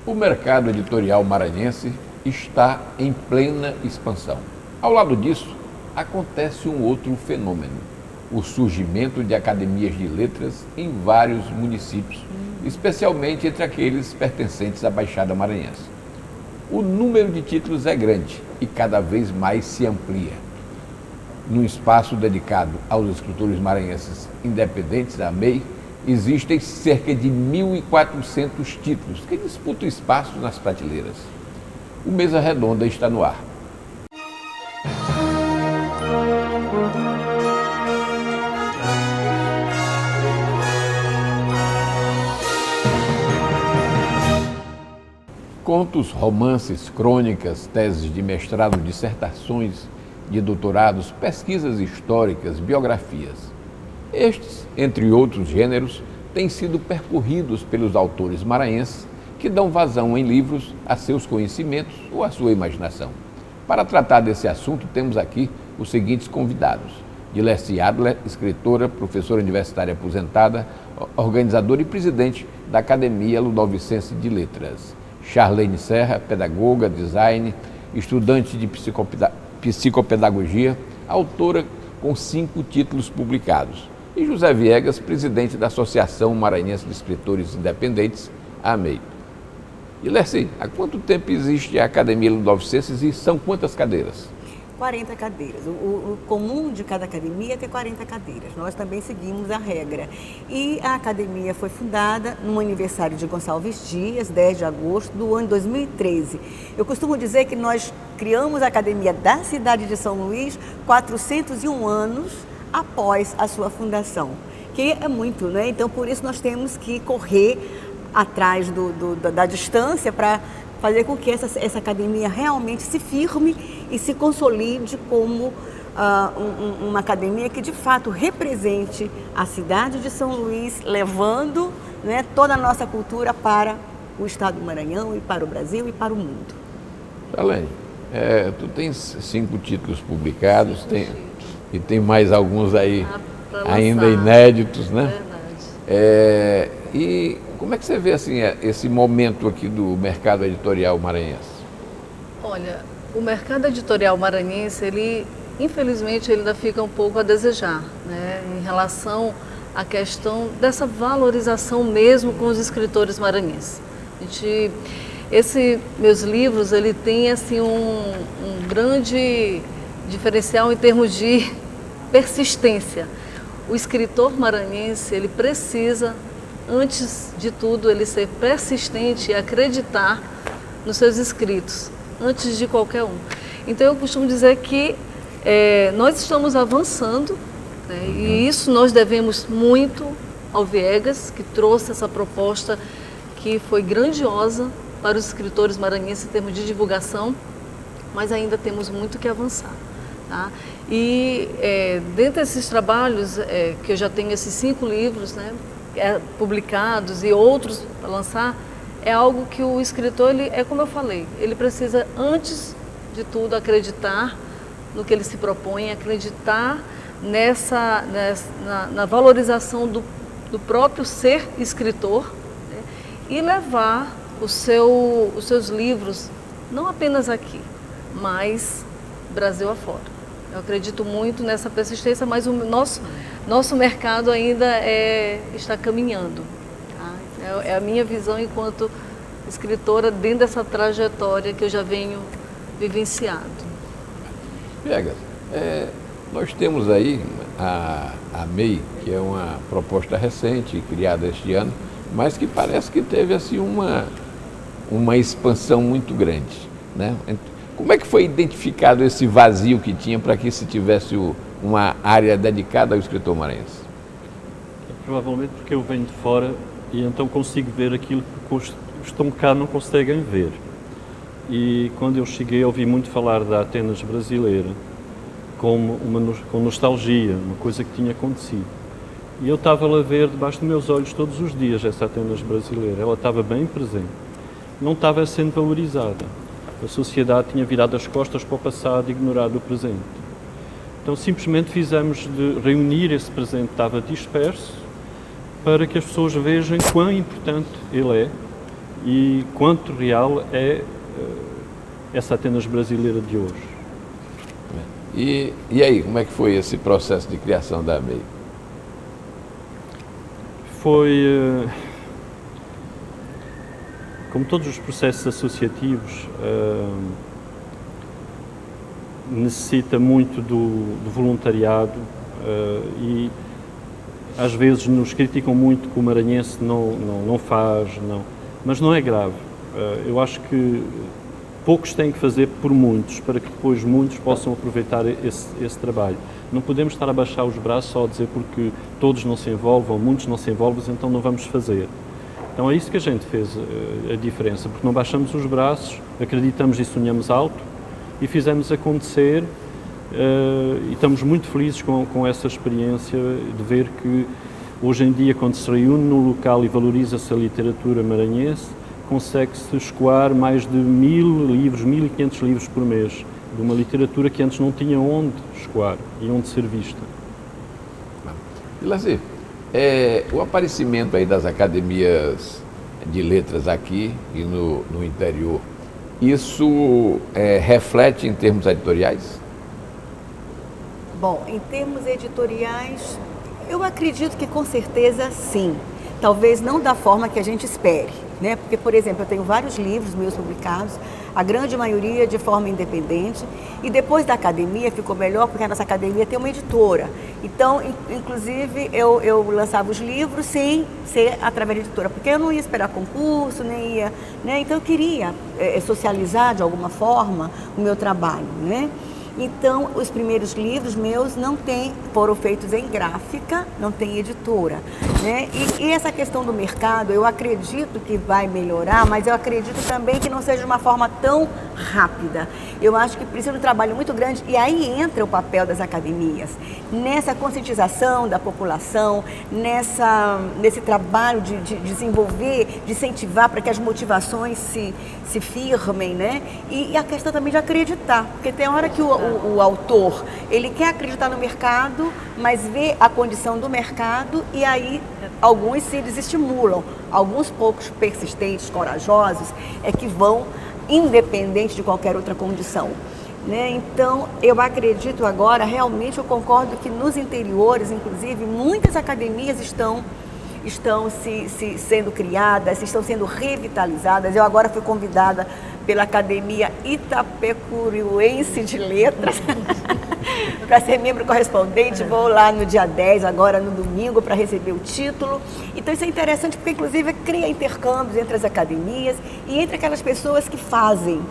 O mercado editorial maranhense está em plena expansão. Ao lado disso, acontece um outro fenômeno: o surgimento de academias de letras em vários municípios, especialmente entre aqueles pertencentes à Baixada Maranhense. O número de títulos é grande e cada vez mais se amplia. No espaço dedicado aos escritores maranhenses independentes, a MEI, existem cerca de 1.400 títulos que disputam espaço nas prateleiras. O Mesa Redonda está no ar. Contos, romances, crônicas, teses de mestrado, dissertações de doutorados, pesquisas históricas, biografias. Estes, entre outros gêneros, têm sido percorridos pelos autores maranhenses que dão vazão em livros a seus conhecimentos ou à sua imaginação. Para tratar desse assunto, temos aqui os seguintes convidados: Dilercy Adler, escritora, professora universitária aposentada, organizadora e presidente da Academia Ludovicense de Letras; Charlene Serra, pedagoga, design, estudante de psicopedagogia, autora com 5 títulos publicados; e José Viegas, presidente da Associação Maranhense de Escritores Independentes, a AMEI. Dilercy, há quanto tempo existe a Academia Ludovicense e são quantas cadeiras? 40 cadeiras. O comum de cada academia é ter 40 cadeiras. Nós também seguimos a regra. E a academia foi fundada no aniversário de Gonçalves Dias, 10 de agosto do ano 2013. Eu costumo dizer que nós criamos a academia da cidade de São Luís 401 anos após a sua fundação, que é muito, né? Então, por isso nós temos que correr atrás da distância para fazer com que essa academia realmente se firme e se consolide como uma academia que de fato represente a cidade de São Luís, levando, né, toda a nossa cultura para o estado do Maranhão e para o Brasil e para o mundo. Charlene, tu tens 5 títulos publicados, e tem mais alguns aí ainda inéditos, né? Verdade. E como é que você vê assim, esse momento aqui do mercado editorial maranhense? Olha, o mercado editorial maranhense, infelizmente, ele ainda fica um pouco a desejar, né, em relação à questão dessa valorização mesmo com os escritores maranhenses. Meus livros, ele tem assim um grande diferencial em termos de persistência. O escritor maranhense, ele precisa, antes de tudo, ele ser persistente e acreditar nos seus escritos, antes de qualquer um. Então, eu costumo dizer que nós estamos avançando, né, e isso nós devemos muito ao Viegas, que trouxe essa proposta que foi grandiosa para os escritores maranhenses em termos de divulgação, mas ainda temos muito que avançar. Tá? E dentro desses trabalhos, que eu já tenho esses 5 livros, né, publicados e outros para lançar, é algo que o escritor, como eu falei, ele precisa, antes de tudo, acreditar no que ele se propõe, acreditar na valorização do próprio ser escritor, né, e levar os seus livros, não apenas aqui, mas Brasil afora. Eu acredito muito nessa persistência, mas o nosso mercado ainda está caminhando. Tá? É a minha visão enquanto escritora dentro dessa trajetória que eu já venho vivenciado. Viegas, nós temos aí a MEI, que é uma proposta recente, criada este ano, mas que parece que teve assim uma expansão muito grande, né? Como é que foi identificado esse vazio que tinha para que se tivesse uma área dedicada ao escritor maranhense? Provavelmente porque eu venho de fora e então consigo ver aquilo que os que estão cá não conseguem ver. E quando eu cheguei, ouvi muito falar da Atenas brasileira com nostalgia, uma coisa que tinha acontecido. E eu estava a ver debaixo dos meus olhos todos os dias essa Atenas brasileira. Ela estava bem presente. Não estava sendo valorizada. A sociedade tinha virado as costas para o passado e ignorado o presente. Então simplesmente fizemos de reunir esse presente que estava disperso para que as pessoas vejam quão importante ele é e quanto real é essa Atenas brasileira de hoje. E aí, como é que foi esse processo de criação da AMEI? Foi, como todos os processos associativos, necessita muito do voluntariado e às vezes nos criticam muito que o maranhense não faz, mas não é grave. Eu acho que poucos têm que fazer por muitos, para que depois muitos possam aproveitar esse trabalho. Não podemos estar a baixar os braços só a dizer porque todos não se envolvem, muitos não se envolvem, então não vamos fazer. Então é isso que a gente fez a diferença, porque não baixamos os braços, acreditamos e sonhamos alto e fizemos acontecer e estamos muito felizes com essa experiência de ver que hoje em dia, quando se reúne no local e valoriza-se a literatura maranhense, consegue-se escoar mais de 1000 livros, 1500 livros por mês, de uma literatura que antes não tinha onde escoar e onde ser vista. E Laci, o aparecimento aí das academias de letras aqui e no interior, isso reflete em termos editoriais? Bom, em termos editoriais, eu acredito que com certeza sim. Talvez não da forma que a gente espere, né? Porque, por exemplo, eu tenho vários livros meus publicados, a grande maioria de forma independente, e depois da academia ficou melhor porque a nossa academia tem uma editora. Então, inclusive, eu lançava os livros sem ser através da editora, porque eu não ia esperar concurso, nem ia, né? Então eu queria socializar de alguma forma o meu trabalho, né? Então, os primeiros livros meus foram feitos em gráfica, não tem editora, né? E essa questão do mercado, eu acredito que vai melhorar, mas eu acredito também que não seja de uma forma tão rápida. Eu acho que precisa de um trabalho muito grande, e aí entra o papel das academias, nessa conscientização da população, nesse trabalho de desenvolver, de incentivar para que as motivações se firmem, né? E a questão também de acreditar, porque tem hora que o autor, ele quer acreditar no mercado, mas vê a condição do mercado e aí alguns se desestimulam. Alguns poucos persistentes, corajosos, é que vão independente de qualquer outra condição, né? Então, eu acredito agora, realmente eu concordo que nos interiores, inclusive, muitas academias estão sendo criadas, estão sendo revitalizadas. Eu agora fui convidada pela Academia Itapecuriense de Letras para ser membro correspondente. Vou lá no dia 10, agora no domingo, para receber o título. Então isso é interessante porque, inclusive, cria intercâmbios entre as academias e entre aquelas pessoas que fazem,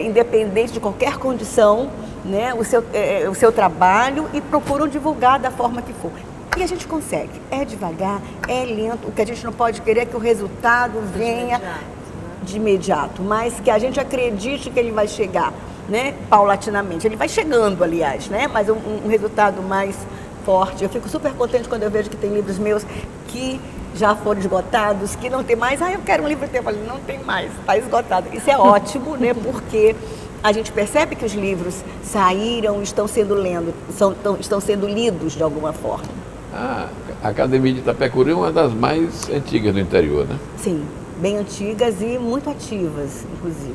independente de qualquer condição, né, o seu trabalho e procuram divulgar da forma que for. E a gente consegue. É devagar, é lento. O que a gente não pode querer é que o resultado venha de imediato, mas que a gente acredite que ele vai chegar, né, paulatinamente. Ele vai chegando, aliás, né, mas um resultado mais forte. Eu fico super contente quando eu vejo que tem livros meus que já foram esgotados, que não tem mais. Eu quero um livro teu. Eu falei, não tem mais, está esgotado. Isso é ótimo, né, porque a gente percebe que os livros saíram, estão sendo lidos de alguma forma. A Academia de Itapecuri é uma das mais antigas do interior, né? Sim, bem antigas e muito ativas, inclusive.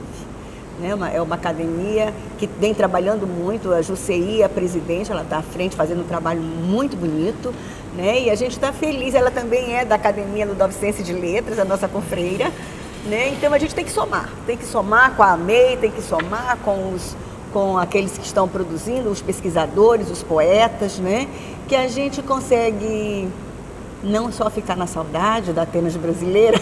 Né? É uma academia que vem trabalhando muito. A Jusceí, a presidente, ela está à frente fazendo um trabalho muito bonito, né? E a gente está feliz. Ela também é da Academia Ludovicense de Letras, a nossa confreira, né? Então a gente tem que somar com a AMEI, tem que somar com aqueles que estão produzindo, os pesquisadores, os poetas, né? Que a gente consegue não só ficar na saudade da Atenas brasileira,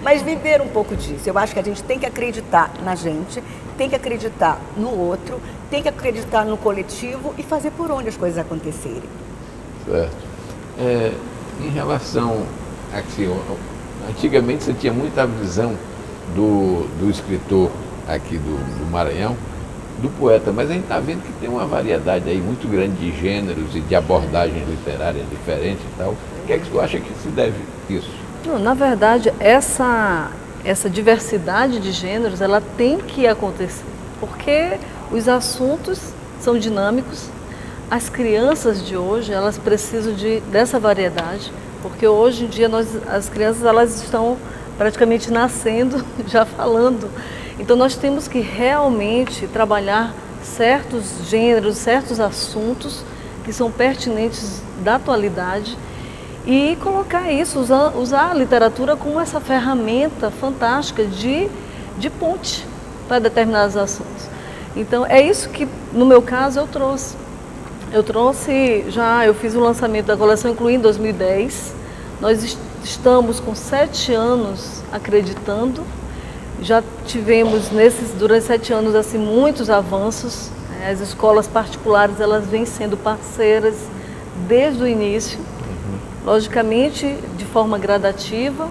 mas viver um pouco disso. Eu acho que a gente tem que acreditar na gente, tem que acreditar no outro, tem que acreditar no coletivo e fazer por onde as coisas acontecerem. Certo. Em relação a que antigamente você tinha muita visão do escritor aqui do Maranhão, do poeta, mas a gente está vendo que tem uma variedade aí muito grande de gêneros e de abordagens literárias diferentes e tal. O que é que tu acha que se deve isso? Não, na verdade, essa diversidade de gêneros, ela tem que acontecer, porque os assuntos são dinâmicos, as crianças de hoje, elas precisam dessa variedade, porque hoje em dia as crianças elas estão praticamente nascendo, já falando. Então nós temos que realmente trabalhar certos gêneros, certos assuntos que são pertinentes da atualidade e colocar isso, usar a literatura como essa ferramenta fantástica de ponte para determinados assuntos. Então é isso que, no meu caso, eu trouxe. Eu fiz o lançamento da coleção Incluir em 2010, nós estamos com 7 anos acreditando, já tivemos durante 7 anos assim, muitos avanços, as escolas particulares elas vêm sendo parceiras desde o início, logicamente de forma gradativa,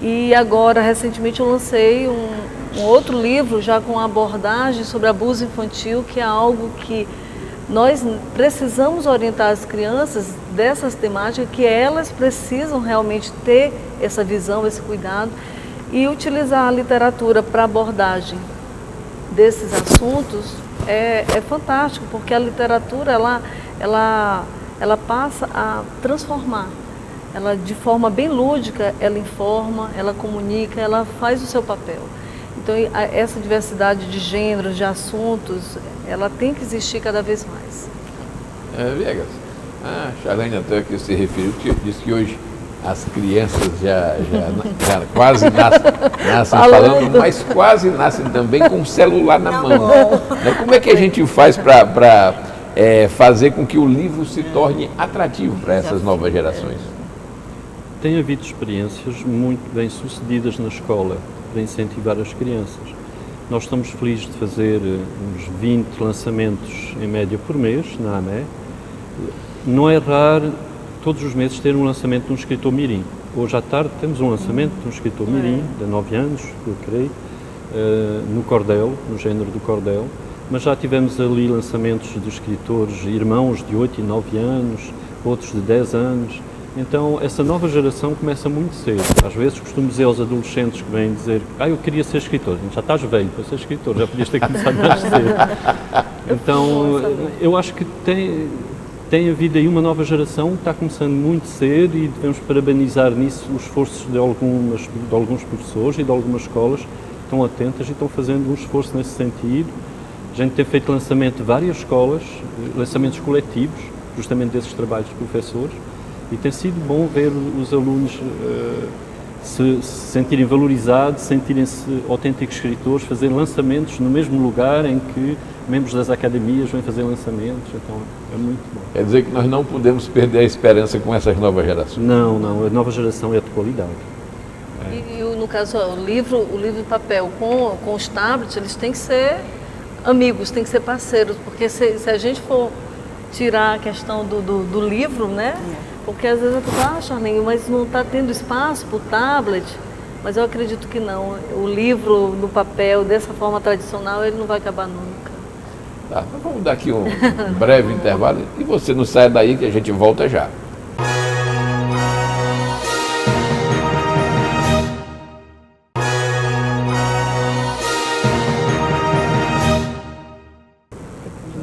e agora recentemente eu lancei um outro livro já com abordagem sobre abuso infantil, que é algo que nós precisamos orientar as crianças dessas temáticas, que elas precisam realmente ter essa visão, esse cuidado, e utilizar a literatura para abordagem desses assuntos é fantástico, porque a literatura ela passa a transformar. Ela, de forma bem lúdica, ela informa, ela comunica, ela faz o seu papel. Então, essa diversidade de gêneros, de assuntos, ela tem que existir cada vez mais. Viegas, a Charlene até que se referiu, disse que hoje as crianças já quase nascem falando, mas quase nascem também com o celular na mão. Né? Como é que a gente faz para fazer com que o livro se torne atrativo para essas novas gerações? Tem havido experiências muito bem sucedidas na escola para incentivar as crianças. Nós estamos felizes de fazer uns 20 lançamentos em média por mês na AME. Não é raro todos os meses ter um lançamento de um escritor mirim. Hoje à tarde temos um lançamento de um escritor mirim, de 9 anos, eu creio, no cordel, no género do cordel, mas já tivemos ali lançamentos de escritores irmãos de 8 e 9 anos, outros de 10 anos. Então, essa nova geração começa muito cedo. Às vezes costumo dizer aos adolescentes que vêm dizer eu queria ser escritor. Já estás velho para ser escritor, já podias ter começado mais cedo. Então, eu acho que tem havido aí uma nova geração que está começando muito cedo e devemos parabenizar nisso os esforços de alguns professores e de algumas escolas que estão atentas e estão fazendo um esforço nesse sentido. A gente tem feito lançamento de várias escolas, lançamentos coletivos, justamente desses trabalhos de professores, e tem sido bom ver os alunos se sentirem valorizados, sentirem-se autênticos escritores, fazerem lançamentos no mesmo lugar em que membros das academias vêm fazer lançamentos, então é muito bom. Quer dizer que nós não podemos perder a esperança com essas novas gerações? Não, a nova geração é de qualidade. E no caso, o livro de papel com os tablets, eles têm que ser amigos, têm que ser parceiros, porque se a gente for tirar a questão do livro, né? Porque às vezes eu falo, Charlene, mas não está tendo espaço para o tablet, mas eu acredito que não. O livro no papel, dessa forma tradicional, ele não vai acabar nunca. Tá, então vamos dar aqui um breve intervalo e você não sai daí que a gente volta já.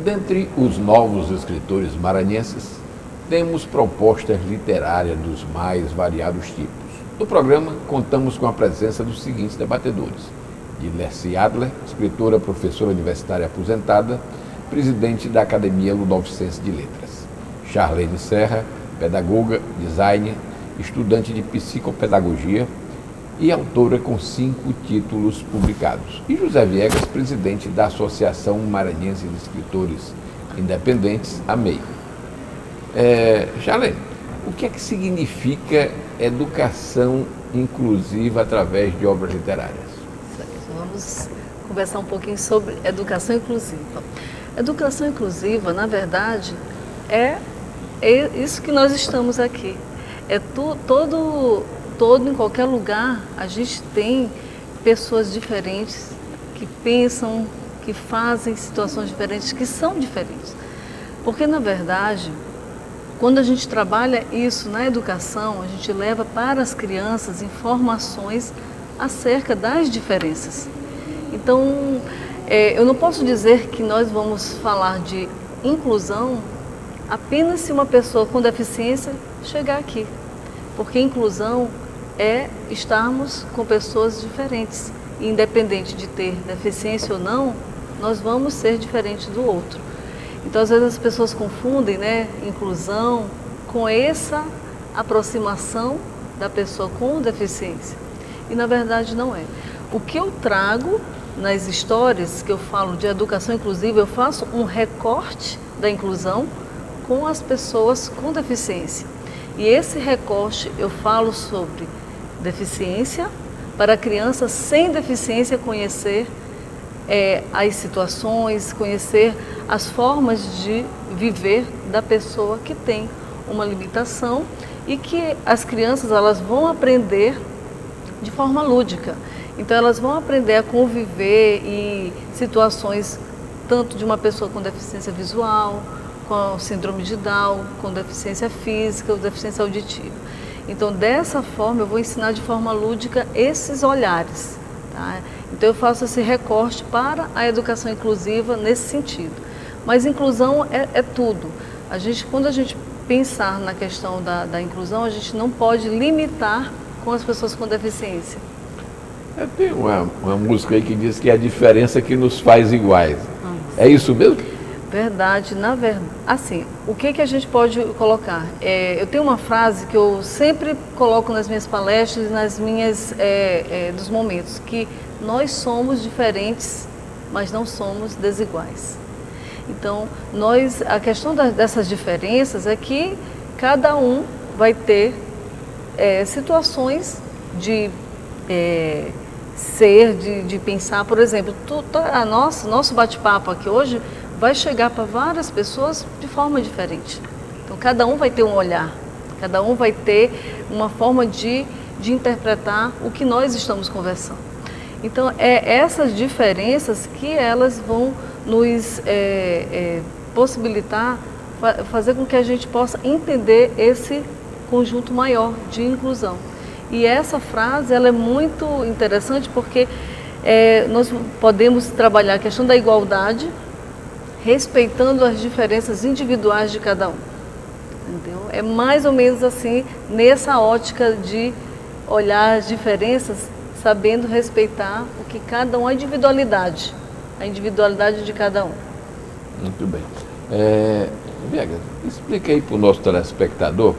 Dentre os novos escritores maranhenses, temos propostas literárias dos mais variados tipos. No programa, contamos com a presença dos seguintes debatedores: Dilercy Adler, escritora, professora universitária aposentada, presidente da Academia Ludovicense de Letras; Charlene Serra, pedagoga, designer, estudante de psicopedagogia e autora com 5 títulos publicados; e José Viegas, presidente da Associação Maranhense de Escritores Independentes, AMEI. Charlene, o que é que significa educação inclusiva através de obras literárias? Vamos conversar um pouquinho sobre educação inclusiva. Educação inclusiva, na verdade, é isso que nós estamos aqui. Em qualquer lugar, a gente tem pessoas diferentes que pensam, que fazem situações diferentes, que são diferentes. Porque, na verdade, quando a gente trabalha isso na educação, a gente leva para as crianças informações acerca das diferenças. Então, eu não posso dizer que nós vamos falar de inclusão apenas se uma pessoa com deficiência chegar aqui, porque inclusão é estarmos com pessoas diferentes, e independente de ter deficiência ou não, nós vamos ser diferentes do outro. Então, às vezes as pessoas confundem, né, inclusão com essa aproximação da pessoa com deficiência, e na verdade não é. O que eu trago nas histórias que eu falo de educação inclusiva, eu faço um recorte da inclusão com as pessoas com deficiência. E esse recorte eu falo sobre deficiência, para a criança sem deficiência conhecer as situações, conhecer as formas de viver da pessoa que tem uma limitação, e que as crianças elas vão aprender de forma lúdica. Então elas vão aprender a conviver em situações tanto de uma pessoa com deficiência visual, com síndrome de Down, com deficiência física ou deficiência auditiva. Então dessa forma eu vou ensinar de forma lúdica esses olhares, tá? Então eu faço esse recorte para a educação inclusiva nesse sentido. Mas inclusão é tudo. Quando a gente pensar na questão da inclusão, a gente não pode limitar com as pessoas com deficiência. Tem uma música aí que diz que é a diferença que nos faz iguais. É isso mesmo? Verdade, assim, o que a gente pode colocar? Eu tenho uma frase que eu sempre coloco nas minhas palestras, nas minhas dos momentos, que nós somos diferentes, mas não somos desiguais. Então, a questão dessas diferenças é que cada um vai ter situações de de pensar. Por exemplo, nosso bate-papo aqui hoje vai chegar para várias pessoas de forma diferente. Então, cada um vai ter um olhar, cada um vai ter uma forma de interpretar o que nós estamos conversando. Então, essas diferenças que elas vão nos possibilitar, fazer com que a gente possa entender esse conjunto maior de inclusão. E essa frase ela é muito interessante porque nós podemos trabalhar a questão da igualdade, respeitando as diferenças individuais de cada um. Entendeu? É mais ou menos assim, nessa ótica de olhar as diferenças, sabendo respeitar o que cada um, a individualidade de cada um. Muito bem. Viegas, explica aí para o nosso telespectador,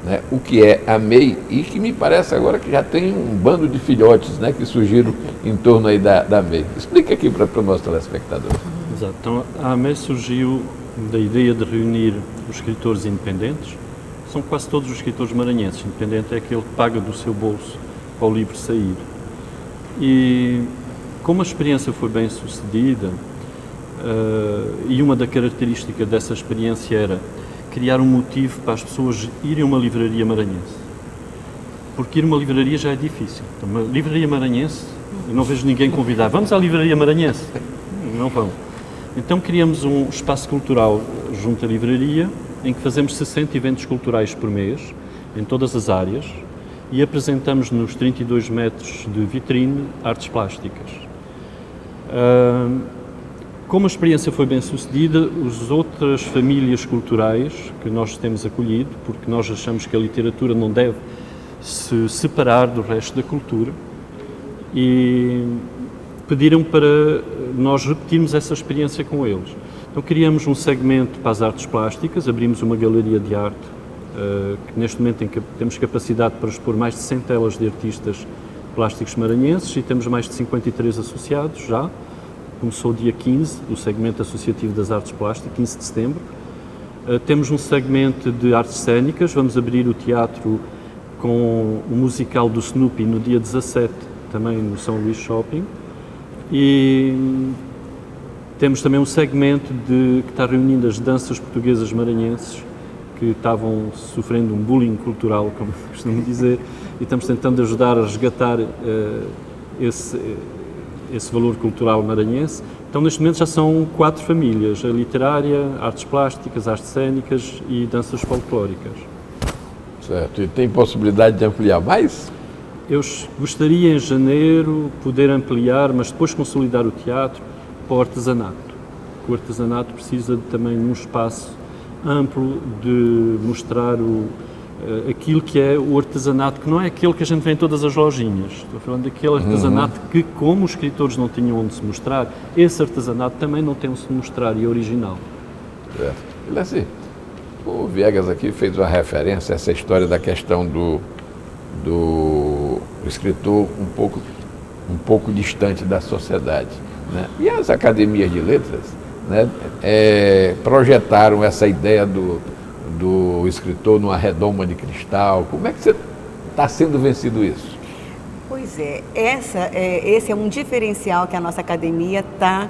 né, o que é a MEI, e que me parece agora que já tem um bando de filhotes, né, que surgiram em torno aí da MEI. Explica aqui para o nosso telespectador. Exato. Então, a MEI surgiu da ideia de reunir os escritores independentes. São quase todos os escritores maranhenses. Independente é aquele que paga do seu bolso para o livro sair. E como a experiência foi bem sucedida, e uma da características dessa experiência era criar um motivo para as pessoas irem a uma livraria maranhense. Porque ir a uma livraria já é difícil. Então, uma livraria maranhense, eu não vejo ninguém convidar, vamos à livraria maranhense. Não vão. Então criamos um espaço cultural junto à livraria, em que fazemos 60 eventos culturais por mês, em todas as áreas, e apresentamos nos 32 metros de vitrine artes plásticas. Como a experiência foi bem sucedida, as outras famílias culturais que nós temos acolhido, porque nós achamos que a literatura não deve se separar do resto da cultura, e pediram para nós repetirmos essa experiência com eles. Então criamos um segmento para as artes plásticas, abrimos uma galeria de arte, que neste momento temos capacidade para expor mais de 100 telas de artistas plásticos maranhenses, e temos mais de 53 associados já. Começou dia 15, o segmento associativo das artes plásticas, 15 de setembro. Temos um segmento de artes cênicas, vamos abrir o teatro com o musical do Snoopy no dia 17, também no São Luís Shopping. E temos também um segmento que está reunindo as danças portuguesas maranhenses, que estavam sofrendo um bullying cultural, como costumo dizer, e estamos tentando ajudar a resgatar esse valor cultural maranhense. Então, neste momento, já são 4 famílias: a literária, artes plásticas, artes cênicas e danças folclóricas. Certo. E tem possibilidade de ampliar mais? Eu gostaria em janeiro poder ampliar, mas depois consolidar o teatro para o artesanato. O artesanato precisa também de um espaço amplo de mostrar aquilo que é o artesanato, que não é aquele que a gente vê em todas as lojinhas. Estou falando daquele artesanato que, como os escritores não tinham onde se mostrar, esse artesanato também não tem onde se mostrar e é original. Certo. E assim, o Viegas aqui fez uma referência a essa história da questão do escritor um pouco distante da sociedade, né? E as academias de letras, né, projetaram essa ideia do escritor numa redoma de cristal. Como é que você está sendo vencido isso? Pois é, esse é um diferencial que a nossa academia está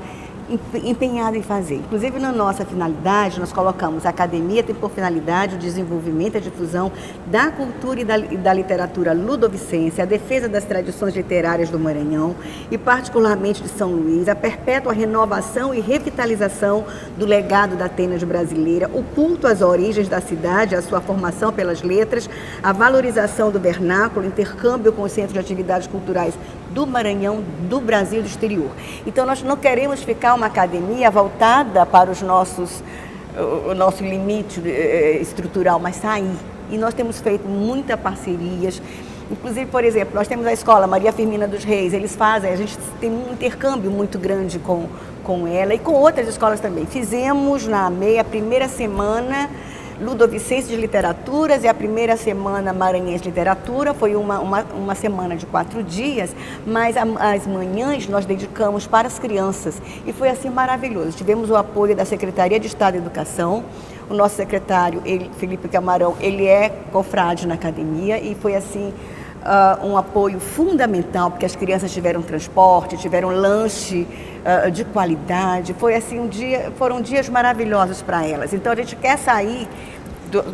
empenhada em fazer. Inclusive, na nossa finalidade, nós colocamos: a academia tem por finalidade o desenvolvimento e a difusão da cultura e da literatura ludovicense, a defesa das tradições literárias do Maranhão e particularmente de São Luís, a perpétua renovação e revitalização do legado da Atenas brasileira, o culto às origens da cidade, a sua formação pelas letras, a valorização do vernáculo, intercâmbio com os centros de atividades culturais do Maranhão, do Brasil e do exterior. Então, nós não queremos ficar uma academia voltada para o nosso limite estrutural, mas sair. E nós temos feito muitas parcerias. Inclusive, por exemplo, nós temos a escola Maria Firmina dos Reis, a gente tem um intercâmbio muito grande com ela e com outras escolas também. Fizemos na MEI a primeira semana Ludovicense de Literaturas e a primeira semana Maranhense de Literatura. Foi uma semana de 4 dias, mas as manhãs nós dedicamos para as crianças e foi assim maravilhoso. Tivemos o apoio da Secretaria de Estado de Educação. O nosso secretário, Felipe Camarão, ele é confrade na academia e foi assim um apoio fundamental, porque as crianças tiveram transporte, tiveram lanche de qualidade. Foi assim foram dias maravilhosos para elas. Então a gente quer sair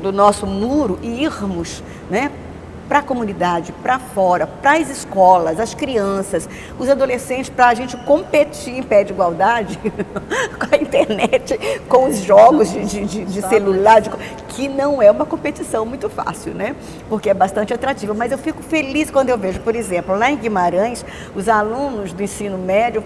do nosso muro e irmos, né, para a comunidade, para fora, para as escolas, as crianças, os adolescentes, para a gente competir em pé de igualdade com a internet, com os jogos de celular, que não é uma competição muito fácil, né? Porque é bastante atrativa. Mas eu fico feliz quando eu vejo, por exemplo, lá em Guimarães, os alunos do ensino médio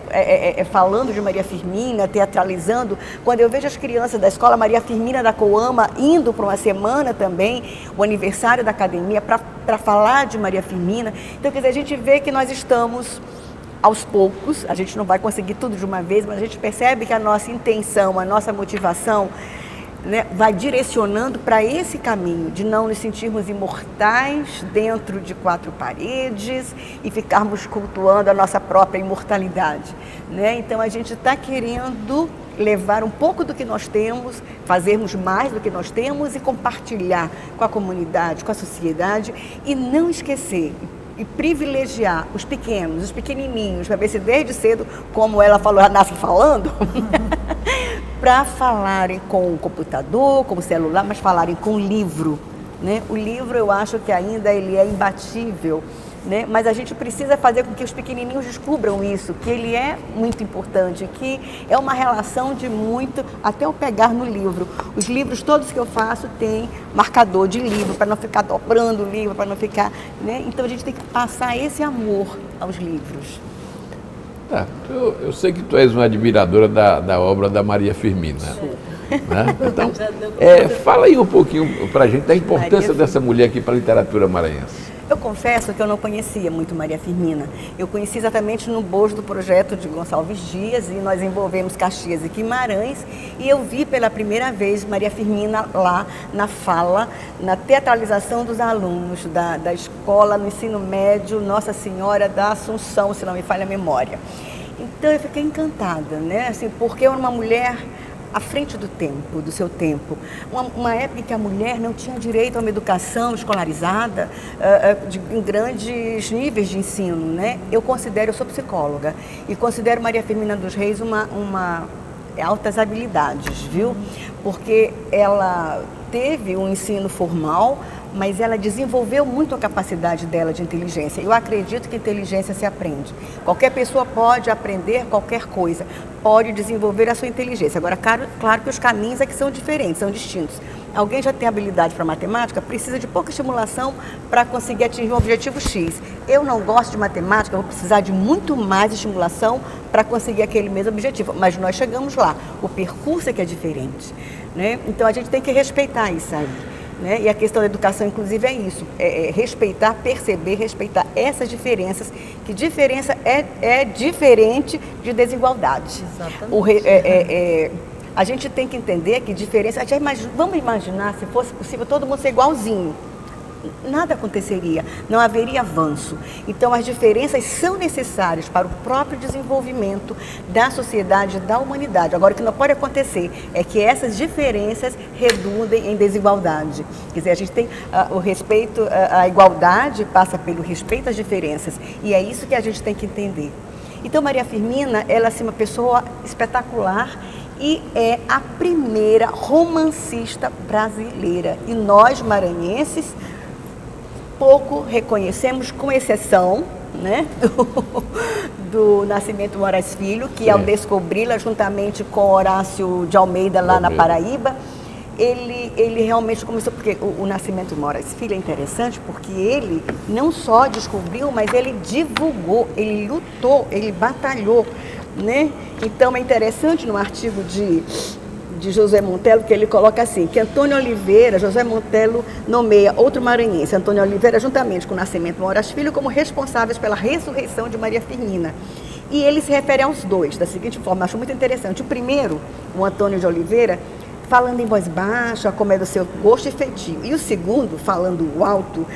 falando de Maria Firmina, teatralizando. Quando eu vejo as crianças da escola Maria Firmina da Coama indo para uma semana também, o aniversário da academia, para falar de Maria Firmina. Então, quer dizer, a gente vê que nós estamos aos poucos, a gente não vai conseguir tudo de uma vez, mas a gente percebe que a nossa intenção, a nossa motivação, né, vai direcionando para esse caminho de não nos sentirmos imortais dentro de 4 paredes e ficarmos cultuando a nossa própria imortalidade, né? Então a gente está querendo levar um pouco do que nós temos, fazermos mais do que nós temos e compartilhar com a comunidade, com a sociedade e não esquecer e privilegiar os pequenos, os pequenininhos, para ver se desde cedo, como ela falou, já nascem falando, para falarem com o computador, com o celular, mas falarem com o livro, né? O livro, eu acho que ainda ele é imbatível, né? Mas a gente precisa fazer com que os pequenininhos descubram isso, que ele é muito importante, que é uma relação de muito, até eu pegar no livro. Os livros todos que eu faço têm marcador de livro, para não ficar dobrando o livro, para não ficar, né? Então a gente tem que passar esse amor aos livros. Eu sei que tu és uma admiradora da obra da Maria Firmina, né? Então, fala aí um pouquinho para a gente da importância dessa mulher aqui para a literatura maranhense. Eu confesso que eu não conhecia muito Maria Firmina. Eu conheci exatamente no bojo do projeto de Gonçalves Dias e nós envolvemos Caxias e Guimarães e eu vi pela primeira vez Maria Firmina lá na fala, na teatralização dos alunos da escola no ensino médio Nossa Senhora da Assunção, se não me falha a memória. Então eu fiquei encantada, né? Assim, porque é uma mulher à frente do tempo, do seu tempo. Uma época em que a mulher não tinha direito a uma educação escolarizada em grandes níveis de ensino, né? Eu sou psicóloga, e considero Maria Firmina dos Reis uma altas habilidades, viu? Porque ela teve um ensino formal, mas ela desenvolveu muito a capacidade dela de inteligência. Eu acredito que inteligência se aprende. Qualquer pessoa pode aprender qualquer coisa, pode desenvolver a sua inteligência. Agora, claro que os caminhos é que são diferentes, são distintos. Alguém já tem habilidade para matemática, precisa de pouca estimulação para conseguir atingir um objetivo X. Eu não gosto de matemática, vou precisar de muito mais estimulação para conseguir aquele mesmo objetivo. Mas nós chegamos lá, o percurso é que é diferente, né? Então a gente tem que respeitar isso aí, né? E a questão da educação, inclusive, é isso, é respeitar, perceber, respeitar essas diferenças, que diferença é diferente de desigualdade. Exatamente. A gente tem que entender que diferença... Vamos imaginar, se fosse possível, todo mundo ser igualzinho. Nada aconteceria, não haveria avanço. Então, as diferenças são necessárias para o próprio desenvolvimento da sociedade, da humanidade. Agora, o que não pode acontecer é que essas diferenças redundem em desigualdade. Quer dizer, a gente tem o respeito, a igualdade passa pelo respeito às diferenças. E é isso que a gente tem que entender. Então, Maria Firmina, ela é uma pessoa espetacular, e é a primeira romancista brasileira. E nós, maranhenses, pouco reconhecemos, com exceção, né, do Nascimento Moraes Filho, que ao descobri-la, juntamente com Horácio de Almeida, lá na Paraíba, ele realmente começou, porque o Nascimento Moraes Filho é interessante, porque ele não só descobriu, mas ele divulgou, ele lutou, ele batalhou, né? Então é interessante no artigo de José Montelo, que ele coloca assim, que Antônio Oliveira, José Montelo nomeia outro maranhense, Antônio Oliveira, juntamente com o Nascimento Moraes Filho, como responsáveis pela ressurreição de Maria Firmina. E ele se refere aos dois, da seguinte forma, acho muito interessante. O primeiro, o Antônio de Oliveira, falando em voz baixa, como é do seu gosto e feitio. E o segundo, falando alto,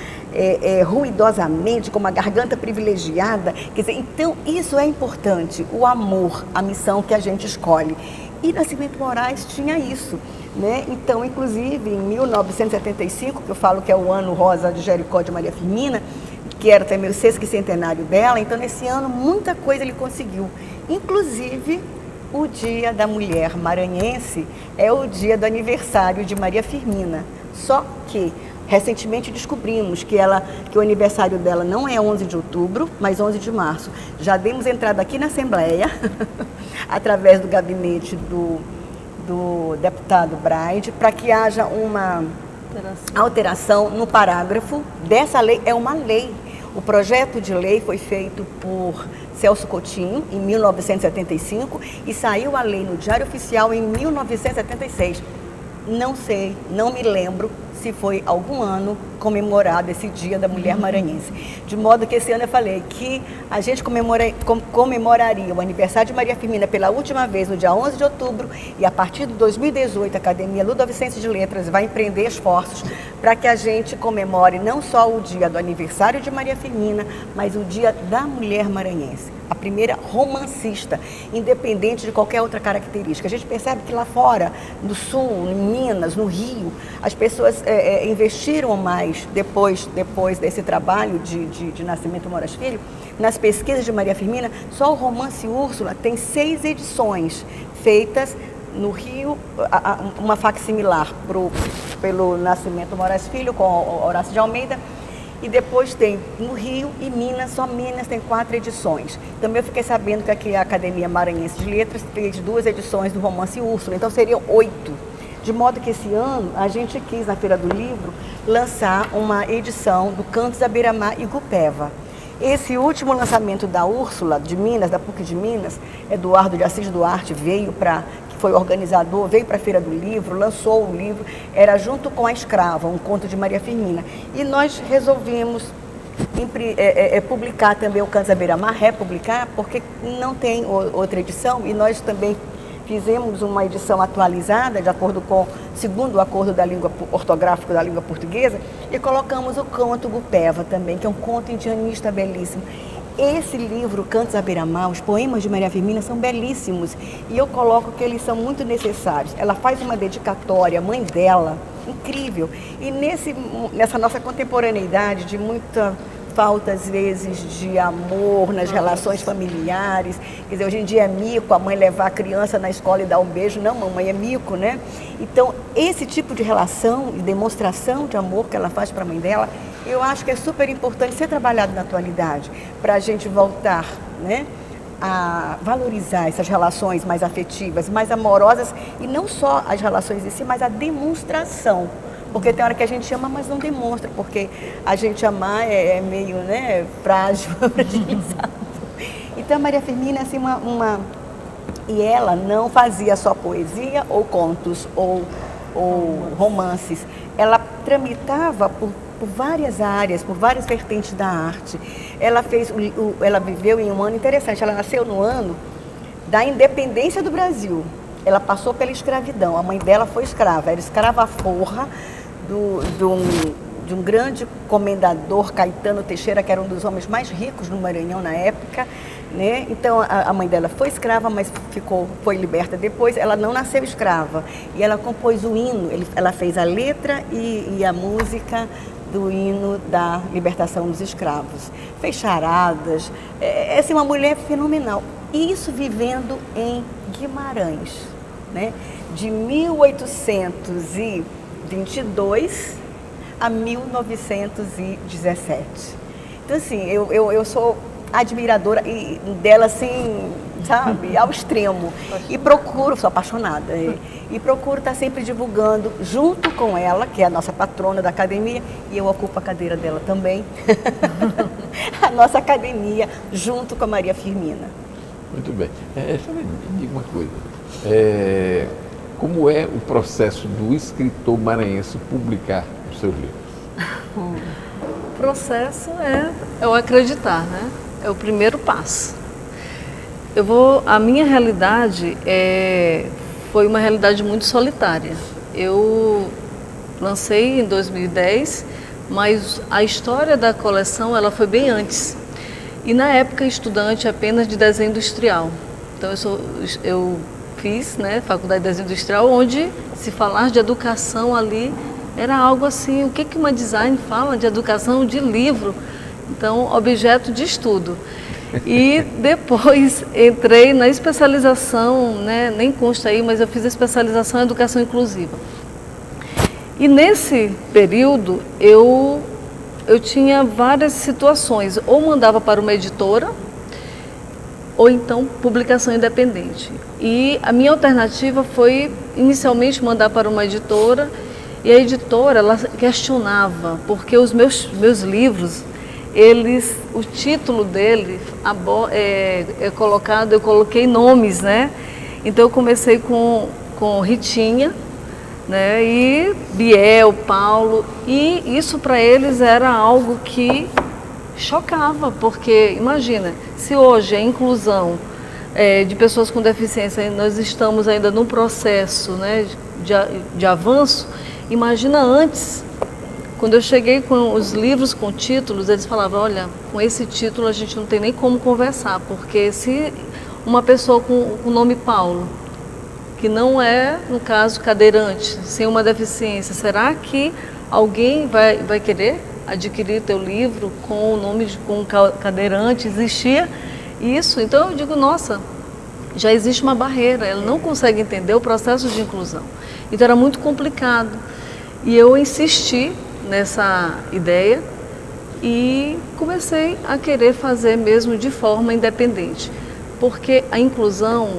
ruidosamente, com uma garganta privilegiada. Quer dizer, então, isso é importante, o amor, a missão que a gente escolhe. E Nascimento Moraes tinha isso, né? Então, inclusive, em 1975, que eu falo que é o ano rosa de Jericó de Maria Firmina, que era também o 60º dela, então, nesse ano, muita coisa ele conseguiu. Inclusive, o Dia da Mulher Maranhense é o dia do aniversário de Maria Firmina. Só que, recentemente descobrimos que o aniversário dela não é 11 de outubro, mas 11 de março. Já demos entrada aqui na Assembleia, através do gabinete do deputado Braide, para que haja uma alteração no parágrafo dessa lei. É uma lei. O projeto de lei foi feito por Celso Coutinho, em 1975, e saiu a lei no Diário Oficial em 1976. Não sei, não me lembro se foi algum ano comemorado esse Dia da Mulher Maranhense. De modo que esse ano eu falei que a gente comemoraria o aniversário de Maria Firmina pela última vez no dia 11 de outubro, e a partir de 2018 a Academia Ludovicense de Letras vai empreender esforços para que a gente comemore não só o dia do aniversário de Maria Firmina, mas o Dia da Mulher Maranhense. A primeira romancista, independente de qualquer outra característica. A gente percebe que lá fora, no Sul, em Minas, no Rio, as pessoas investiram mais depois desse trabalho de Nascimento Moraes Filho. Nas pesquisas de Maria Firmina, só o romance Úrsula tem 6 edições feitas no Rio, uma facsimilar pelo Nascimento Moraes Filho, com Horácio de Almeida. E depois tem no Rio e Minas, só Minas tem 4 edições. Também eu fiquei sabendo que aqui a Academia Maranhense de Letras fez 2 edições do romance Úrsula, então seriam 8. De modo que esse ano a gente quis, na Feira do Livro, lançar uma edição do Cantos da Beira-Mar e Gupeva. Esse último lançamento da Úrsula, de Minas, da PUC de Minas, Eduardo de Assis Duarte foi organizador, veio para a Feira do Livro, lançou o livro, era junto com A Escrava, um conto de Maria Firmina. E nós resolvemos publicar também o Cantos da Beira-Mar, republicar, porque não tem outra edição, e nós também fizemos uma edição atualizada, segundo o acordo da língua ortográfico da língua portuguesa, e colocamos o conto Gupeva também, que é um conto indianista belíssimo. Esse livro, Cantos à Beira-Mar, os poemas de Maria Firmina são belíssimos, e eu coloco que eles são muito necessários. Ela faz uma dedicatória, a mãe dela, incrível. E nessa nossa contemporaneidade de muita falta, às vezes, de amor nas relações familiares. Quer dizer, hoje em dia é mico a mãe levar a criança na escola e dar um beijo. Não, mamãe, é mico, né? Então, esse tipo de relação e demonstração de amor que ela faz para a mãe dela, eu acho que é super importante ser trabalhado na atualidade, para a gente voltar, né, a valorizar essas relações mais afetivas, mais amorosas, e não só as relações em si, mas a demonstração. Porque tem hora que a gente ama, mas não demonstra, porque a gente amar é meio, né, frágil, fragilizado. Então a Maria Firmina, assim, e ela não fazia só poesia ou contos ou romances. Ela tramitava por várias áreas, por várias vertentes da arte. Ela ela viveu em um ano interessante. Ela nasceu no ano da independência do Brasil. Ela passou pela escravidão. A mãe dela foi escrava. Era escrava forra de um grande comendador, Caetano Teixeira, que era um dos homens mais ricos no Maranhão na época, né? Então a mãe dela foi escrava, mas foi liberta depois. Ela não nasceu escrava e ela compôs o hino. Ela fez a letra e a música do hino da libertação dos escravos. Fez charadas. É assim, uma mulher fenomenal. E isso vivendo em Guimarães, né? De 1822 a 1917. Então, assim, eu sou admiradora dela, assim, sabe, ao extremo. E sou apaixonada, e procuro estar sempre divulgando junto com ela, que é a nossa patrona da academia, e eu ocupo a cadeira dela também, a nossa academia, junto com a Maria Firmina. Muito bem. Só me diga uma coisa. Como é o processo do escritor maranhense publicar os seus livros? O processo é o acreditar, né? É o primeiro passo. A minha realidade foi uma realidade muito solitária. Eu lancei em 2010, mas a história da coleção ela foi bem antes. E na época estudante apenas de desenho industrial. Então eu fiz, né, faculdade de desenho industrial, onde se falar de educação ali era algo assim, o que uma design fala de educação de livro? Então, objeto de estudo. E depois entrei na especialização, né, nem consta aí, mas eu fiz a especialização em educação inclusiva. E nesse período eu tinha várias situações, ou mandava para uma editora, ou então publicação independente. E a minha alternativa foi inicialmente mandar para uma editora, e a editora ela questionava, porque os meus livros, o título dele eu coloquei nomes, né? Então eu comecei com Ritinha, né? E Biel, Paulo, e isso para eles era algo que chocava, porque imagina, se hoje a inclusão de pessoas com deficiência, nós estamos ainda num processo, né, de avanço, imagina antes, quando eu cheguei com os livros com títulos, eles falavam, olha, com esse título a gente não tem nem como conversar, porque se uma pessoa com o nome Paulo, que não é, no caso, cadeirante, sem uma deficiência, será que alguém vai querer adquirir teu livro com o nome com cadeirante? Existia isso? Então eu digo, nossa, já existe uma barreira, ela não consegue entender o processo de inclusão. Então era muito complicado. E eu insisti nessa ideia e comecei a querer fazer mesmo de forma independente, porque a inclusão,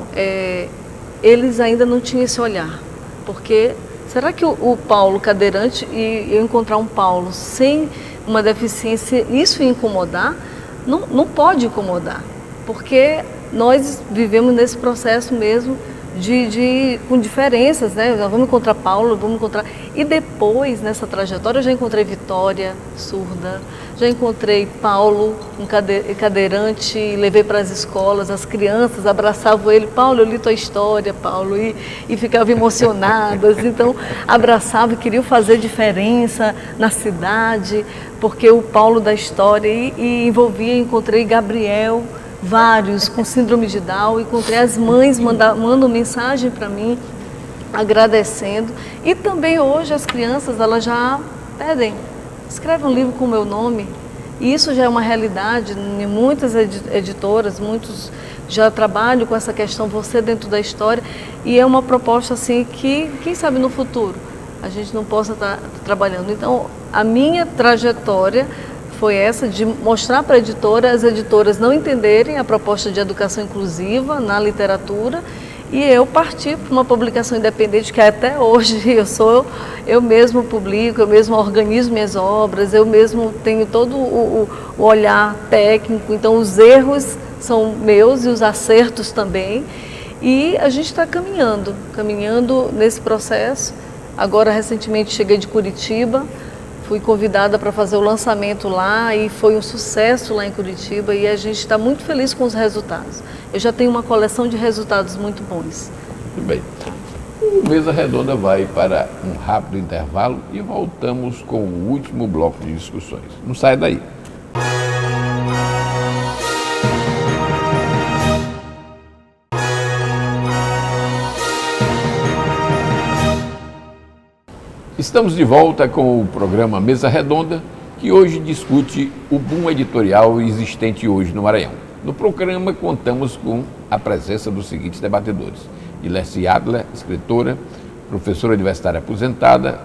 eles ainda não tinham esse olhar, porque será que o Paulo cadeirante e eu encontrar um Paulo sem uma deficiência, isso ia incomodar? Não pode incomodar, porque nós vivemos nesse processo mesmo com diferenças, né? Nós vamos encontrar Paulo, vamos encontrar... E depois, nessa trajetória, eu já encontrei Vitória, surda, já encontrei Paulo, um cadeirante, levei para as escolas, as crianças abraçavam ele, Paulo, eu li tua história, Paulo, e ficavam emocionadas, então abraçavam e queriam fazer diferença na cidade, porque o Paulo da história, encontrei Gabriel, vários com síndrome de Down, encontrei as mães mandam mensagem para mim, agradecendo. E também hoje as crianças, elas já pedem, escreve um livro com o meu nome. E isso já é uma realidade em muitas editoras, muitos já trabalham com essa questão, você dentro da história, e é uma proposta assim que, quem sabe no futuro, a gente não possa estar trabalhando. Então, a minha trajetória foi essa, de mostrar para a editora, as editoras não entenderem a proposta de educação inclusiva na literatura, e eu parti para uma publicação independente que até hoje eu mesmo publico, eu mesmo organizo minhas obras, eu mesmo tenho todo o olhar técnico, então os erros são meus e os acertos também, e a gente está caminhando nesse processo. Agora, recentemente, cheguei de Curitiba, fui convidada para fazer o lançamento lá e foi um sucesso lá em Curitiba e a gente está muito feliz com os resultados. Eu já tenho uma coleção de resultados muito bons. Muito bem. O Mesa Redonda vai para um rápido intervalo e voltamos com o último bloco de discussões. Não sai daí. Estamos de volta com o programa Mesa Redonda, que hoje discute o boom editorial existente hoje no Maranhão. No programa, contamos com a presença dos seguintes debatedores: Ilerce Adler, escritora, professora universitária aposentada,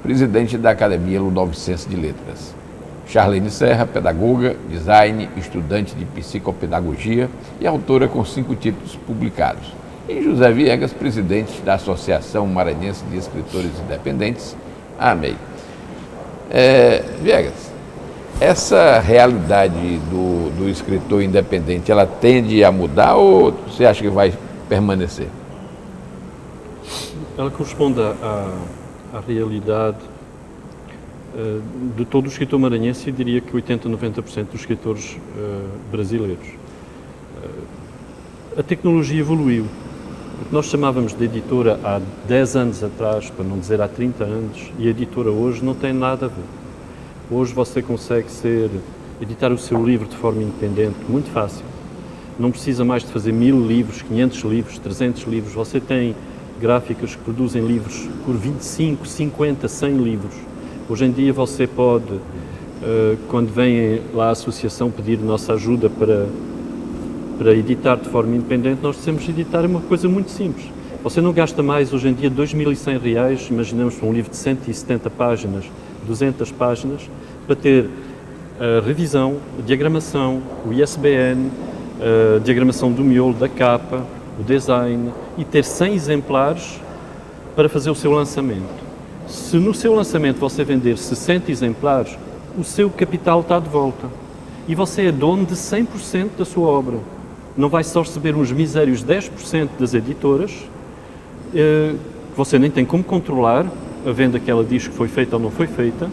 presidente da Academia Ludovicense de Letras; Charlene Serra, pedagoga, design, estudante de psicopedagogia e autora com 5 títulos publicados; e José Viegas, presidente da Associação Maranhense de Escritores Independentes, a AMEI. Viegas, essa realidade do escritor independente, ela tende a mudar ou você acha que vai permanecer? Ela corresponde à realidade de todo o escritor maranhense, e diria que 80% a 90% dos escritores brasileiros. A tecnologia evoluiu. O que nós chamávamos de editora há 10 anos atrás, para não dizer há 30 anos, e a editora hoje não tem nada a ver. Hoje você consegue editar o seu livro de forma independente, muito fácil. Não precisa mais de fazer 1000 livros, 500 livros, 300 livros. Você tem gráficas que produzem livros por 25, 50, 100 livros. Hoje em dia você pode, quando vem lá a associação pedir nossa ajuda para editar de forma independente, nós dizemos editar é uma coisa muito simples. Você não gasta mais hoje em dia R$2.100, imaginemos um livro de 170 páginas, 200 páginas, para ter a revisão, a diagramação, o ISBN, a diagramação do miolo, da capa, o design, e ter 100 exemplares para fazer o seu lançamento. Se no seu lançamento você vender 60 exemplares, o seu capital está de volta. E você é dono de 100% da sua obra. Não vai só receber uns misérios 10% das editoras, que você nem tem como controlar, a venda que ela diz que foi feita ou não foi feita.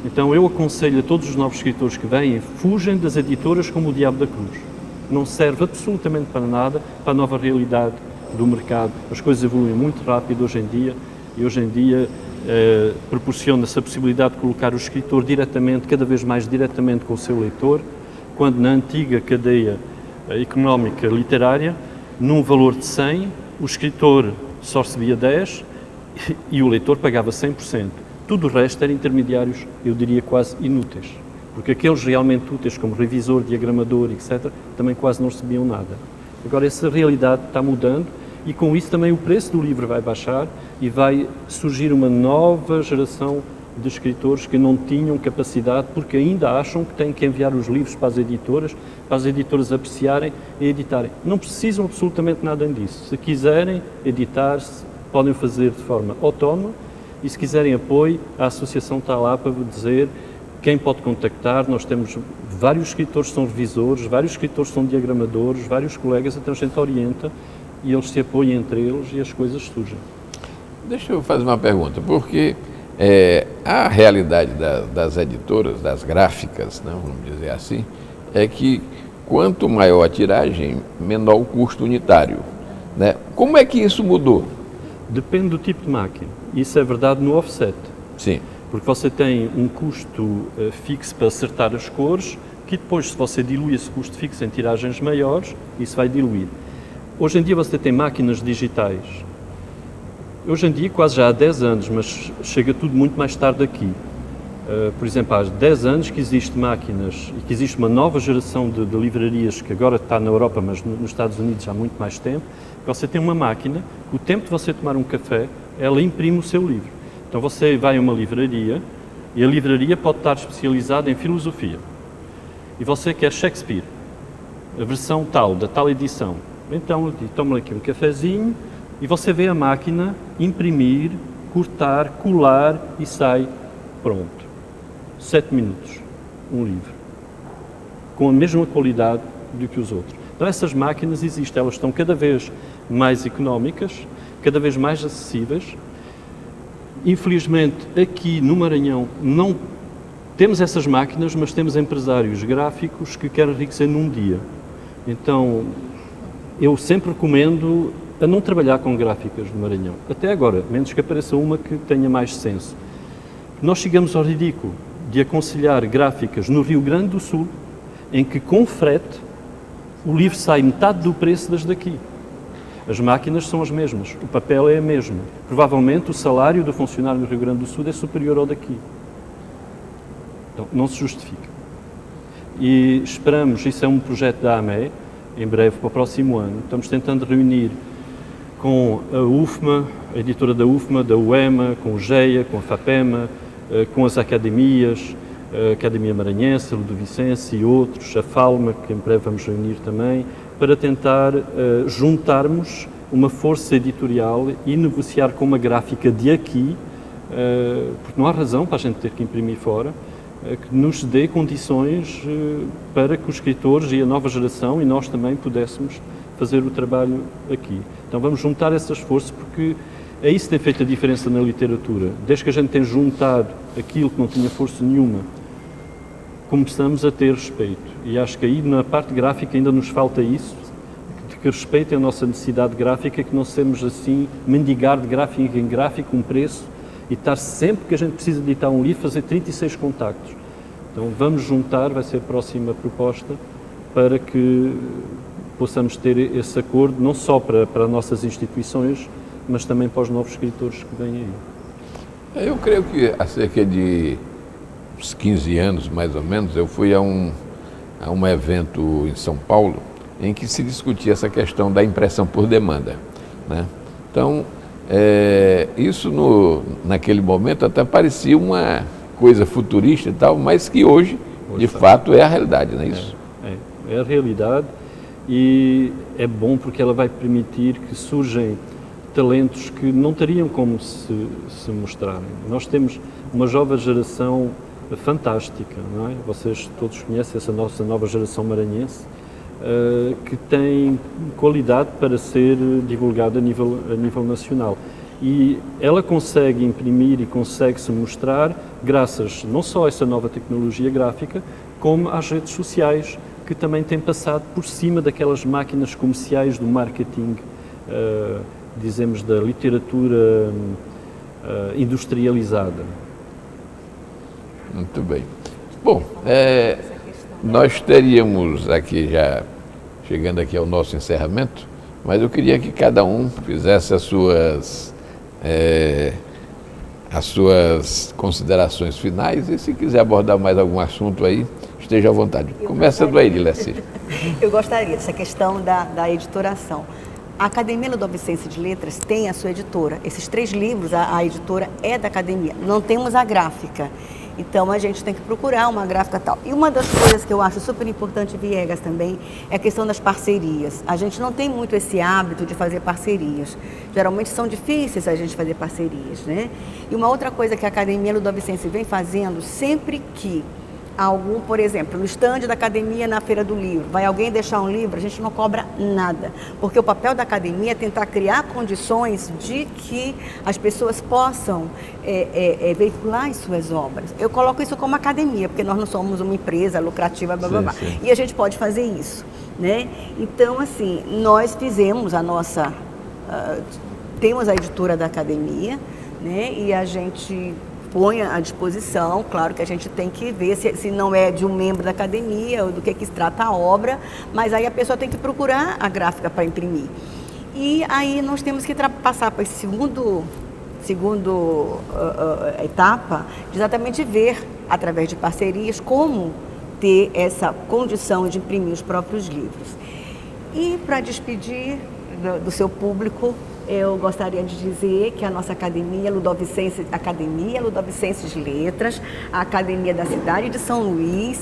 Então eu aconselho a todos os novos escritores que vêm, fujam das editoras como o diabo da cruz. Não serve absolutamente para nada, para a nova realidade do mercado. As coisas evoluem muito rápido hoje em dia, e hoje em dia proporciona-se a possibilidade de colocar o escritor diretamente, cada vez mais diretamente com o seu leitor, quando na antiga cadeia económica literária, num valor de 100, o escritor só recebia 10 e o leitor pagava 100%. Tudo o resto era intermediários, eu diria quase inúteis, porque aqueles realmente úteis, como revisor, diagramador, etc., também quase não recebiam nada. Agora essa realidade está mudando e com isso também o preço do livro vai baixar e vai surgir uma nova geração de escritores que não tinham capacidade, porque ainda acham que têm que enviar os livros para as editoras apreciarem e editarem. Não precisam absolutamente nada disso. Se quiserem editar, podem fazer de forma autónoma, e se quiserem apoio, a associação está lá para dizer quem pode contactar. Nós temos vários escritores que são revisores, vários escritores que são diagramadores, vários colegas, até a gente orienta, e eles se apoiam entre eles e as coisas surgem. Deixa eu fazer uma pergunta, porque a realidade das editoras, das gráficas, né, vamos dizer assim, é que quanto maior a tiragem, menor o custo unitário, né? Como é que isso mudou? Depende do tipo de máquina. Isso é verdade no offset. Sim. Porque você tem um custo fixo para acertar as cores, que depois, se você dilui esse custo fixo em tiragens maiores, isso vai diluir. Hoje em dia você tem máquinas digitais. Hoje em dia, quase já há 10 anos, mas chega tudo muito mais tarde aqui. Por exemplo, há 10 anos que existem máquinas e que existe uma nova geração de livrarias que agora está na Europa, mas nos Estados Unidos há muito mais tempo. Você tem uma máquina que o tempo de você tomar um café, ela imprime o seu livro. Então você vai a uma livraria e a livraria pode estar especializada em filosofia. E você quer Shakespeare, a versão tal, da tal edição. Então toma aqui um cafezinho e você vê a máquina imprimir, cortar, colar e sai pronto. 7 minutos, um livro, com a mesma qualidade do que os outros. Então essas máquinas existem, elas estão cada vez mais económicas, cada vez mais acessíveis. Infelizmente, aqui no Maranhão não temos essas máquinas, mas temos empresários gráficos que querem enriquecer num dia. Então, eu sempre recomendo a não trabalhar com gráficas no Maranhão. Até agora, menos que apareça uma que tenha mais senso. Nós chegamos ao ridículo de aconselhar gráficas no Rio Grande do Sul, em que com frete o livro sai metade do preço das daqui. As máquinas são as mesmas, o papel é a mesma. Provavelmente o salário do funcionário no Rio Grande do Sul é superior ao daqui. Então, não se justifica. E esperamos, isso é um projeto da AME, em breve, para o próximo ano. Estamos tentando reunir com a UFMA, a editora da UFMA, da UEMA, com o GEA, com a FAPEMA, com as academias, a Academia Maranhense, a Ludovicense e outros, a FALMA, que em breve vamos reunir também, para tentar juntarmos uma força editorial e negociar com uma gráfica de aqui, porque não há razão para a gente ter que imprimir fora, que nos dê condições para que os escritores e a nova geração e nós também pudéssemos fazer o trabalho aqui. Então vamos juntar essas forças porque é isso que tem feito a diferença na literatura. Desde que a gente tem juntado aquilo que não tinha força nenhuma, começamos a ter respeito. E acho que aí na parte gráfica ainda nos falta isso, que respeitem a nossa necessidade gráfica, que não sejamos assim, mendigar de gráfico em gráfico um preço e estar sempre que a gente precisa editar um livro, fazer 36 contactos. Então vamos juntar, vai ser a próxima proposta, para que possamos ter esse acordo, não só para as nossas instituições, mas também para os novos escritores que vêm aí. Eu creio que há cerca de uns 15 anos, mais ou menos, eu fui a um evento em São Paulo em que se discutia essa questão da impressão por demanda, né? Então, isso naquele momento até parecia uma coisa futurista e tal, mas que hoje de fato, é a realidade, não é isso? É a realidade e é bom porque ela vai permitir que surjam talentos que não teriam como se mostrarem. Nós temos uma jovem geração fantástica, não é? Vocês todos conhecem essa nossa nova geração maranhense, que tem qualidade para ser divulgada a nível nacional. E ela consegue imprimir e consegue se mostrar graças não só a essa nova tecnologia gráfica, como às redes sociais, que também têm passado por cima daquelas máquinas comerciais do marketing, dizemos, da literatura industrializada. Muito bem. Bom, nós teríamos aqui já, chegando aqui ao nosso encerramento, mas eu queria que cada um fizesse as suas considerações finais e se quiser abordar mais algum assunto aí, esteja à vontade. Começa do aí, Leci. Eu gostaria dessa questão da editoração. A Academia Ludovicense de Letras tem a sua editora. Esses 3 livros, a editora é da Academia. Não temos a gráfica. Então, a gente tem que procurar uma gráfica tal. E uma das coisas que eu acho super importante, Viegas, também, é a questão das parcerias. A gente não tem muito esse hábito de fazer parcerias. Geralmente são difíceis a gente fazer parcerias, né? E uma outra coisa que a Academia Ludovicense vem fazendo, sempre que algum, por exemplo, no estande da academia na Feira do Livro, vai alguém deixar um livro, a gente não cobra nada, porque o papel da academia é tentar criar condições de que as pessoas possam veicular as suas obras. Eu coloco isso como academia, porque nós não somos uma empresa lucrativa, blá, blá, blá. Sim. E a gente pode fazer isso, né? Então, assim, nós fizemos a nossa... temos a editora da academia, né? E a gente põe à disposição, claro que a gente tem que ver se não é de um membro da academia ou do que se trata a obra, mas aí a pessoa tem que procurar a gráfica para imprimir. E aí nós temos que passar para esse segundo etapa, de exatamente ver através de parcerias, como ter essa condição de imprimir os próprios livros. E para despedir do seu público, eu gostaria de dizer que a nossa Academia Ludovicenses Letras, a Academia da cidade de São Luís,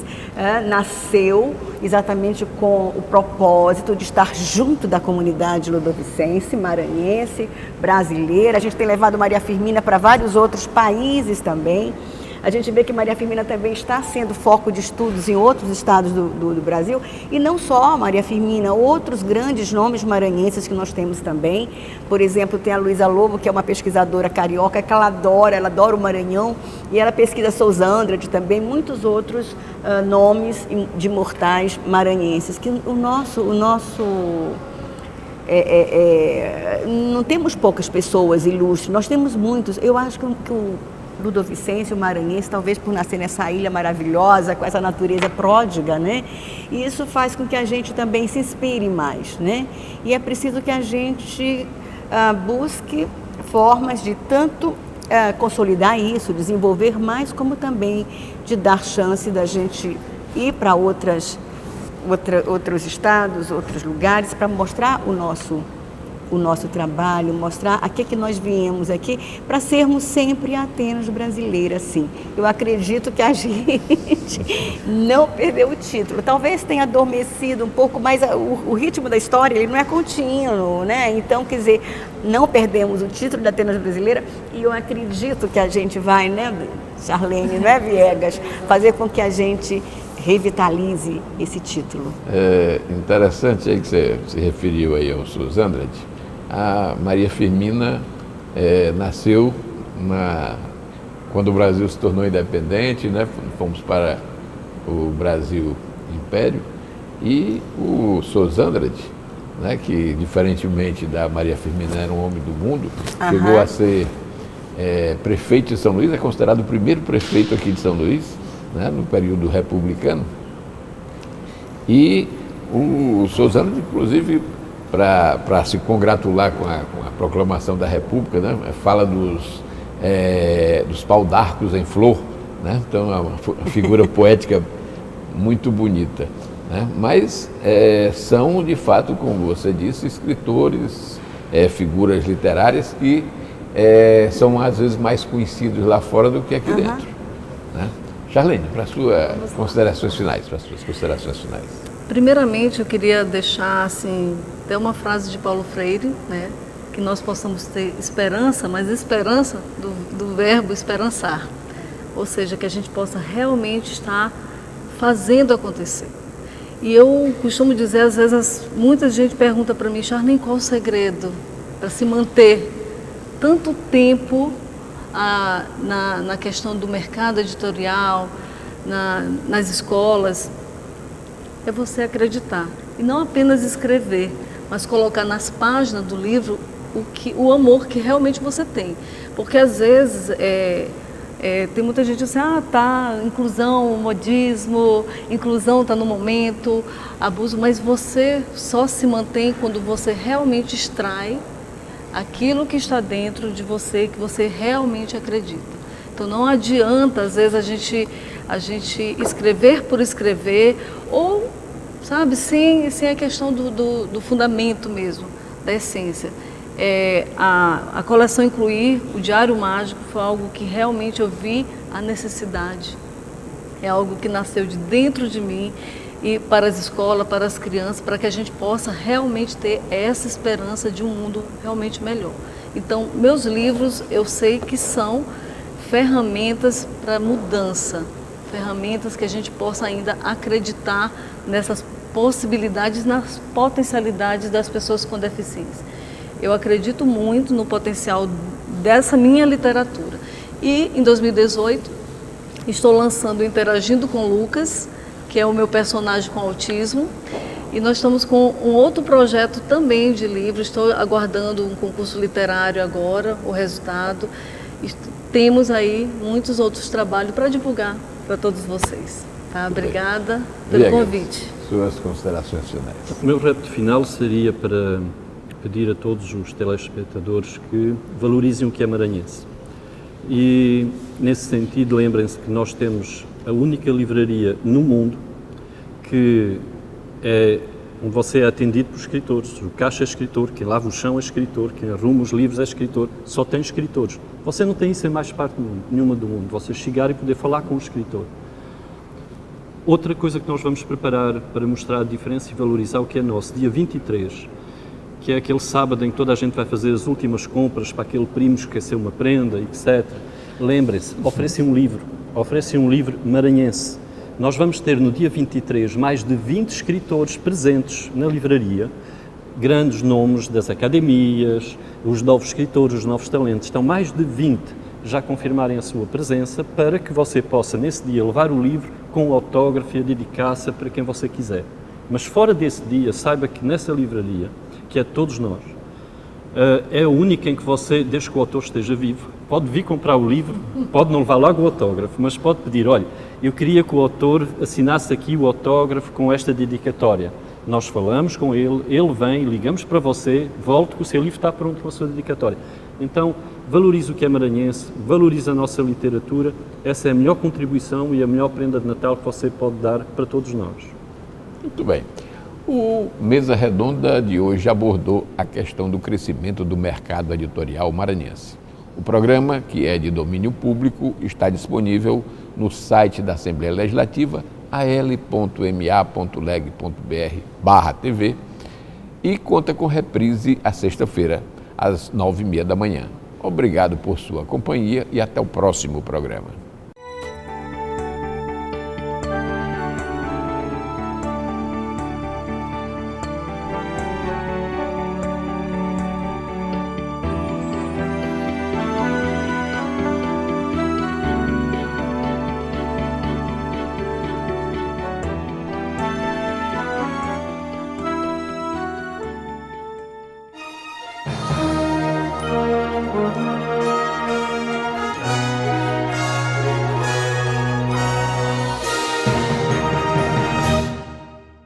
nasceu exatamente com o propósito de estar junto da comunidade ludovicense, maranhense, brasileira. A gente tem levado Maria Firmina para vários outros países também. A gente vê que Maria Firmina também está sendo foco de estudos em outros estados do Brasil. E não só Maria Firmina, outros grandes nomes maranhenses que nós temos também. Por exemplo, tem a Luísa Lobo, que é uma pesquisadora carioca, que ela adora o Maranhão. E ela pesquisa Souza Andrade também, muitos outros nomes de imortais maranhenses. Que não temos poucas pessoas ilustres, nós temos muitos. Eu acho que o ludovicense, o maranhense, talvez por nascer nessa ilha maravilhosa, com essa natureza pródiga, né? E isso faz com que a gente também se inspire mais, né? E é preciso que a gente busque formas de tanto consolidar isso, desenvolver mais, como também de dar chance da gente ir para outros estados, outros lugares, para mostrar o nosso trabalho, mostrar a que nós viemos aqui, para sermos sempre Atenas brasileiras, sim. Eu acredito que a gente não perdeu o título. Talvez tenha adormecido um pouco, mas o ritmo da história ele não é contínuo, né? Então, quer dizer, não perdemos o título da Atenas brasileira e eu acredito que a gente vai, né, Charlene, não é, Viegas, fazer com que a gente revitalize esse título. É interessante aí que você se referiu aí ao Souza Andrade. A Maria Firmina nasceu quando o Brasil se tornou independente, né? Fomos para o Brasil Império, e o Souza Andrade, né? Que diferentemente da Maria Firmina era um homem do mundo, chegou a ser prefeito de São Luís, é considerado o primeiro prefeito aqui de São Luís, né? No período republicano. E o Souza Andrade, inclusive, para se congratular com a proclamação da República, né? Fala dos pau-d'arcos em flor, né? Então é uma figura poética muito bonita, né? Mas são, de fato, como você disse, escritores, figuras literárias que são às vezes mais conhecidos lá fora do que aqui dentro, né? Charlene, para as suas considerações finais. Primeiramente, eu queria deixar assim, até uma frase de Paulo Freire, né? Que nós possamos ter esperança, mas esperança do verbo esperançar. Ou seja, que a gente possa realmente estar fazendo acontecer. E eu costumo dizer, às vezes, muita gente pergunta para mim, Charlene, qual o segredo para se manter tanto tempo na questão do mercado editorial, nas escolas? É você acreditar. E não apenas escrever, mas colocar nas páginas do livro o amor que realmente você tem. Porque às vezes tem muita gente assim, inclusão, modismo, inclusão está no momento, abuso, mas você só se mantém quando você realmente extrai aquilo que está dentro de você, que você realmente acredita. Então não adianta, às vezes, a gente escrever por escrever, ou, sabe, sem a questão do fundamento mesmo, da essência. A coleção incluir o Diário Mágico foi algo que realmente eu vi a necessidade. É algo que nasceu de dentro de mim, e para as escolas, para as crianças, para que a gente possa realmente ter essa esperança de um mundo realmente melhor. Então, meus livros, eu sei que são ferramentas para mudança, ferramentas que a gente possa ainda acreditar nessas possibilidades, nas potencialidades das pessoas com deficiência. Eu acredito muito no potencial dessa minha literatura. E, em 2018, estou lançando Interagindo com Lucas, que é o meu personagem com autismo, e nós estamos com um outro projeto também de livro. Estou aguardando um concurso literário agora, o resultado. Temos aí muitos outros trabalhos para divulgar para todos vocês. Tá? Obrigada pelo convite. Suas considerações finais. O meu repto final seria para pedir a todos os telespectadores que valorizem o que é maranhense. E, nesse sentido, lembrem-se que nós temos a única livraria no mundo que é onde você é atendido por escritores. O caixa é escritor, quem lava o chão é escritor, quem arruma os livros é escritor. Só tem escritores. Você não tem isso em mais parte nenhuma do mundo. Você chegar e poder falar com o escritor. Outra coisa que nós vamos preparar para mostrar a diferença e valorizar o que é nosso, dia 23, que é aquele sábado em que toda a gente vai fazer as últimas compras para aquele primo que esqueceu uma prenda, etc. Lembrem-se, oferecem um livro maranhense. Nós vamos ter no dia 23 mais de 20 escritores presentes na livraria, grandes nomes das academias, os novos escritores, os novos talentos. Estão mais de 20 já confirmarem a sua presença para que você possa, nesse dia, levar o livro com o autógrafo e a dedicaça para quem você quiser. Mas fora desse dia, saiba que nessa livraria, que é de todos nós, é a única em que você, desde que o autor esteja vivo, pode vir comprar o livro, pode não levar logo o autógrafo, mas pode pedir, olha, eu queria que o autor assinasse aqui o autógrafo com esta dedicatória. Nós falamos com ele, ele vem, ligamos para você, volte que o seu livro está pronto com a sua dedicatória. Então, valorize o que é maranhense, valorize a nossa literatura, essa é a melhor contribuição e a melhor prenda de Natal que você pode dar para todos nós. Muito bem. O Mesa Redonda de hoje abordou a questão do crescimento do mercado editorial maranhense. O programa, que é de domínio público, está disponível no site da Assembleia Legislativa, al.ma.leg.br/TV, e conta com reprise à sexta-feira, às 9h30 da manhã. Obrigado por sua companhia e até o próximo programa.